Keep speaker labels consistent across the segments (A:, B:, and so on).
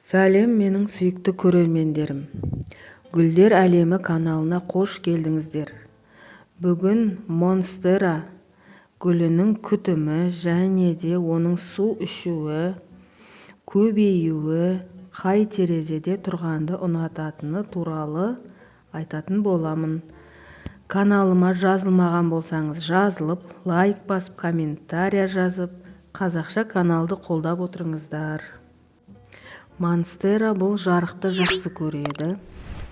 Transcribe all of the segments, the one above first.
A: Сәлем менің сүйікті көрермендерім. Гүлдер әлемі каналына қош келдіңіздер. Бүгін Монстера гүлінің күтімі және де оның су ішуі, көбеюі, қай терезеде тұрғанды ұнататыны туралы айтатын боламын. Каналыма жазылмаған болсаңыз жазылып, лайк басып, комментария жазып, қазақша каналды қолдап отырыңыздар. Монстера бұл жарықты жақсы көреді,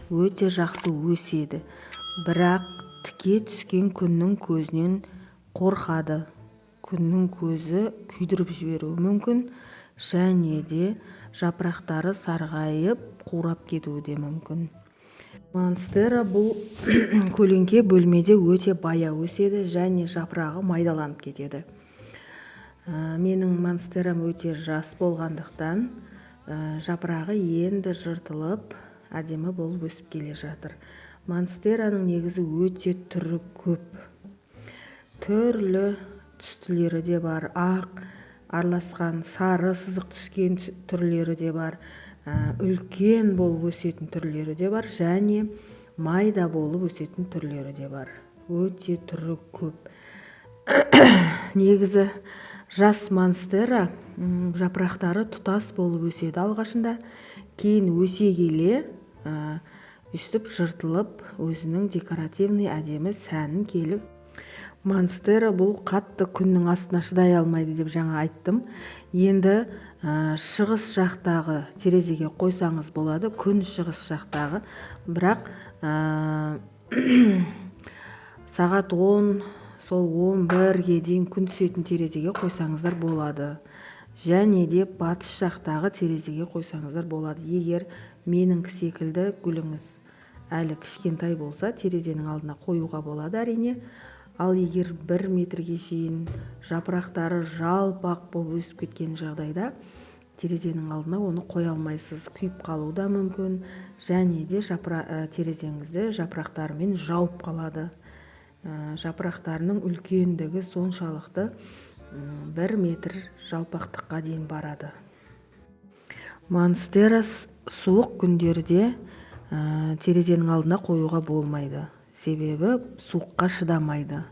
A: өте жақсы өседі, бірақ тіке түскен күннің көзінен қорқады. Күннің көзі күйдіріп жіберуі мүмкін, және де жапырақтары сарғайып, қурап кетуі де мүмкін. Монстера бұл көлеңке бөлмеде өте баяу өседі және жапырағы майдаланып кетеді. Менің монстерам өте жас болғандықтан жапырағы енді жыртылып, әдемі болып өсіп келе жатыр. Монстераның негізі өте түрі көп. Түрлі түстілері де бар, ақ, араласқан, сары сызық түскен түрлері де бар, үлкен болып өсетін түрлері де бар, және майда болып өсетін түрлері де бар. Өте түрі көп. Негізі жас монстера жапырақтары тұтас болып өседі алғашында, кейін өсе келе үстіп жыртылып, өзінің декоративный әдемі сәнін келіп. Монстера бұл қатты күннің астына шыдай алмайды деп жаңа айттым. Енді шығыс жақтағы терезеге қойсаңыз болады, күн шығыс жақтағы, бірақ сағат 10, сол 11-ге дейін күн түсетін терезеге қойсаңыздар болады. Және де батыс жақтағы терезеге қойсаңыздар болады. Егер менің секілді гүліңіз әлі кішкентай болса, терезенің алдына қоюға болады әрине. Ал егер 1 метрге шейін жапырақтары жалпақ болып өсіп кеткен жағдайда, терезенің алдына оны қоя алмайсыз, күйіп қалуы да мүмкін, және де терезеңізді жапырақтарымен жауып қалады. Жапырақтарының үлкендігі соншалықты 1 метр жалпақтыққа дейін барады. Монстера суық күндерде терезенің алдына қоюға болмайды. Себебі суыққа шыдамайды.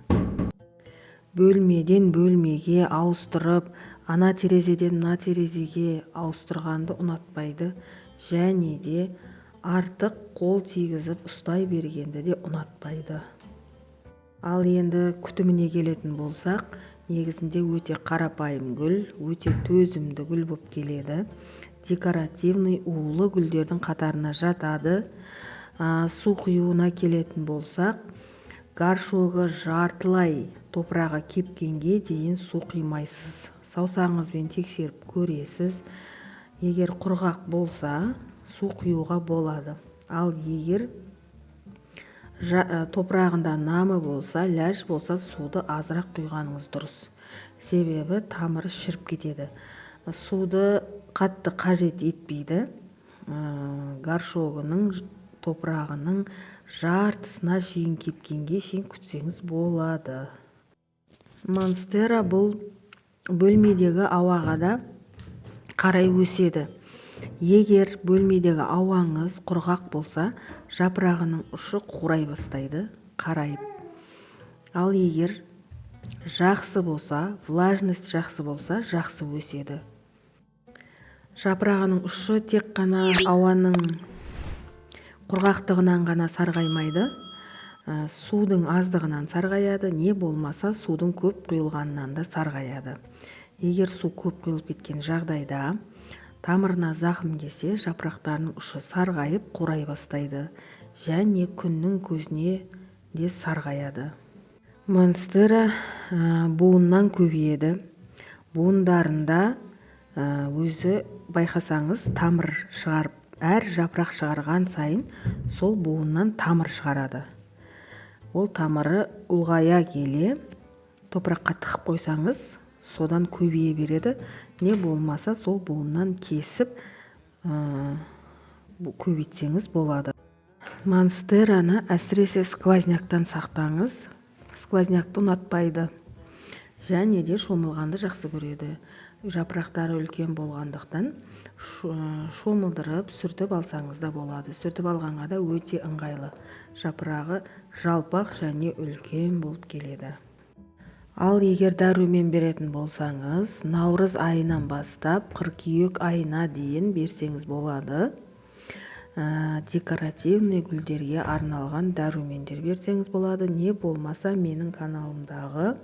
A: Бөлмеден бөлмеге ауыстырып, ана терезеден мына терезеге ауыстырғанды ұнатпайды, және де артық қол тигізіп ұстай бергенді де ұнатпайды. Ал енді күтіміне келетін болсақ, негізінде өте қарапайым гүл, өте төзімді гүл болып келеді. Декоративный улы гүлдердің қатарына жатады. Су құюына келетін болсақ, горшогы жартылай топырағы кепкенге дейін су құймайсыз. Саусағыңызбен тексеріп көресіз. Егер құрғақ болса, су құюға болады. Ал егер топырағында намы болса, ләж болса, суды азырақ құйғаныңыз дұрыс. Себебі тамыры шіріп кетеді. Суды қатты қажет етпейді. Горшогының топырағының жартысына шейін кепкенге шейін күтсеңіз болады. Монстера бұл бөлмедегі ауаға да қарай өседі. Егер бөлмедегі ауаңыз құрғақ болса, жапырағының ұшы қурай бастайды, қарайып. Ал егер жақсы болса, влажность жақсы болса, жақсы өседі. Жапырағының ұшы тек қана ауаның құрғақтығынан ғана сарғаймайды, судың аздығынан сарғаяды, не болмаса судың көп құйылғанынан да сарғаяды. Егер су көп құйылып кеткен жағдайда тамырына зақым келсе, жапырақтарының ұшы сарғайып, қурай бастайды, және күннің көзіне де сарғаяды. Монстера буыннан көбейеді. Буындарында өзі байқасаңыз тамыр шығарып, әр жапырақ шығарған сайын сол буыннан тамыр шығарады. Ол тамыры ұлғая келе, топыраққа тығып қойсаңыз, содан көбейе береді. Не болмаса сол буыннан кесіп көбейтсеңіз болады. Монстераны әсіресе сквозняктан сақтаңыз. Сквознякты ұнатпайды. Және де шомылғанды жақсы көреді. жапырақтары үлкен болғандықтан шомылдырып сүртіп алсаңыз да болады. Сүртіп алғанға да өте ыңғайлы. Жапырағы жалпақ және үлкен болып келеді. Ал егер дәрумен беретін болсаңыз, наурыз айынан бастап қыркүйек айына дейін берсеңіз болады. Декоративный гүлдерге арналған дәрумендер берсеңіз болады. Не болмаса менің каналымдағы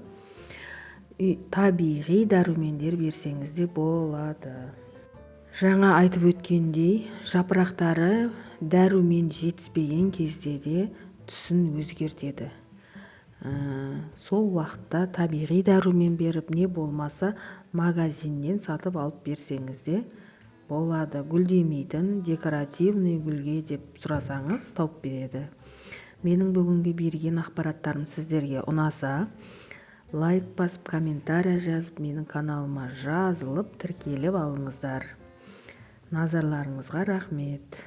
A: табиғи дәрумендер берсеңіз де болады. Жаңа айтып өткендей, жапырақтары дәрумен жетіспеген кезде де түсін өзгертеді. Сол уақытта табиғи дәрумен беріп, не болмаса магазиннен сатып алып берсеңіз де болады. Гүлдемейтін декоративный гүлге деп сұрасаңыз тауып береді. Менің бүгінгі берген ақпараттарым сіздерге ұнаса, лайк басып, комментария жазып, менің каналыма жазылып, тіркеліп алыңыздар. Назарларыңызға рахмет.